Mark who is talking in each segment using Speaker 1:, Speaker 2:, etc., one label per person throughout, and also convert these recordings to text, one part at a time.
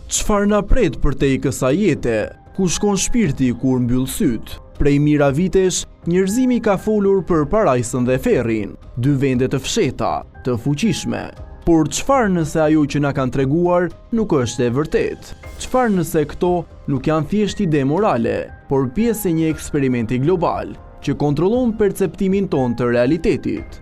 Speaker 1: Çfarë na pret për te i kësaj jete? Ku shkon shpirti kur mbyll syt? Prej mira vitesh, njerëzimi ka folur për parajsën dhe ferrin, dy vende të fsheta, të fuqishme. Por çfarë nëse ajo që na kanë treguar nuk është e vërtet? Çfarë nëse këto nuk janë thjesht ide morale, por pjesë e një eksperimenti global që kontrollon perceptimin ton të realitetit?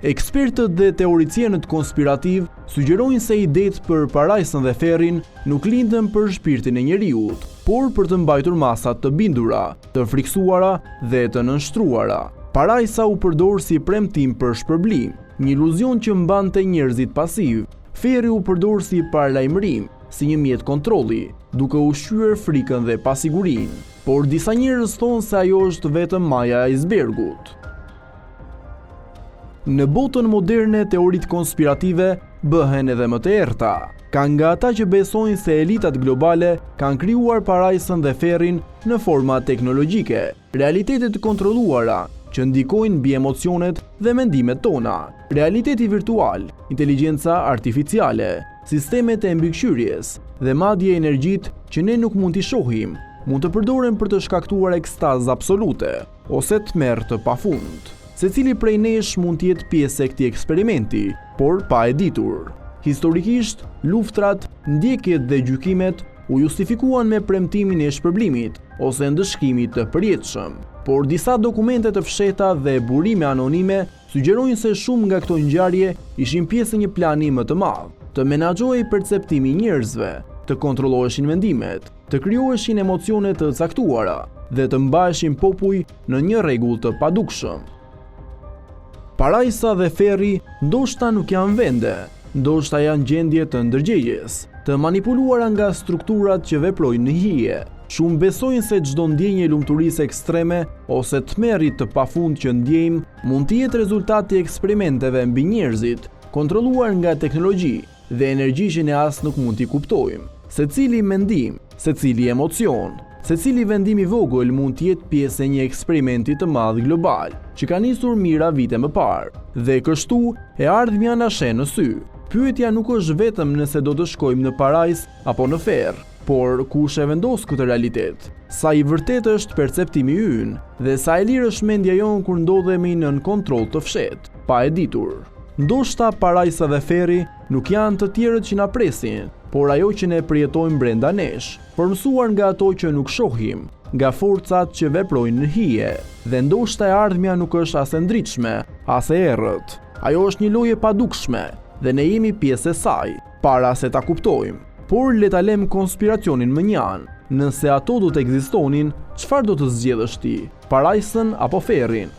Speaker 1: Ekspertët dhe teoricienët konspirativ sugjerojnë se idetë për parajsën dhe ferrin nuk lindën për shpirtin e njeriut, por për të mbajtur masat të bindura, të friksuara dhe të nënshtruara. Parajsa u përdor si premtim për shpërblim, një iluzion që mbante njerëzit pasiv. Ferri u përdor si paralajmërim, si një mjet kontrolli, duke ushqyer frikën dhe pasigurinë. Por disa njerëz thonë se ajo është vetëm maja e icebergut. Në botën moderne, teoritë konspirative bëhen edhe më të errta. Ka nga ata që besojnë se elitat globale kanë krijuar parajsën dhe ferrin në forma teknologjike, realitetet të kontrolluara që ndikojnë mbi emocionet dhe mendimet tona, realiteti virtual, inteligjenca artificiale, sistemet e mbikëqyrjes dhe madje energjitë që ne nuk mund t'i shohim, mund të përdoren për të shkaktuar ekstazë absolute ose tmerr të pafund. Secili prej nesh mund të jetë pjesë e këtij eksperimenti, por pa e ditur. Historikisht, luftrat, ndjekjet dhe gjykimet u justifikuan me premtimin e shpërblimit ose ndëshkimit të përjetshëm. Por disa dokumente të fshehta dhe burime anonime sugjerojnë se shumë nga këto ngjarje ishin pjesë e një plani më të madh, të menaxhohej perceptimi i njerëzve, të kontrolloheshin mendimet, të krijoheshin emocione të caktuara dhe të mbaheshin popull në një rregull të padukshëm. Parajsa dhe ferri ndoshta nuk janë vende, ndoshta janë gjendje të ndërgjegjes, të manipuluara nga strukturat që veprojnë në hije. Shumë besojnë se çdo ndjenjë lumturisë ekstreme ose tmerrit të pafund që ndjejmë mund të jetë rezultati i eksperimenteve mbi njerëzit, kontrolluar nga teknologji dhe energji që ne as nuk mund t'i kuptojmë. Secili mendim, secili emocion, secili vendim i vogël mund të jetë pjesë e një eksperimenti të madh global, që ka nisur mira vite më parë, dhe kështu e ardhmja na sheh në sy. Pyetja nuk është vetëm nëse do të shkojmë në parajsë apo në ferr, por kush e vendos këtë realitet? Sa i vërtet është perceptimi ynë dhe sa e lirë është mendja jonë kur ndodhemi nën kontroll të fshehtë, pa e ditur. Ndoshta parajsa dhe ferri nuk janë të tjerët që na presin, por ajo që ne përjetojmë brenda nesh, përmësuar nga ato që nuk shohim, nga forcat që veprojnë në hije, dhe ndoshta e ardhmja nuk është as e ndritshme, as e errët. Ajo është një lojë e padukshme dhe ne jemi pjesë e saj, para se ta kuptojmë. Por le ta lëm konspiracionin më njanë. Nëse ato do të ekzistonin, çfarë do të zgjedhësh ti? Parajsën apo ferrin?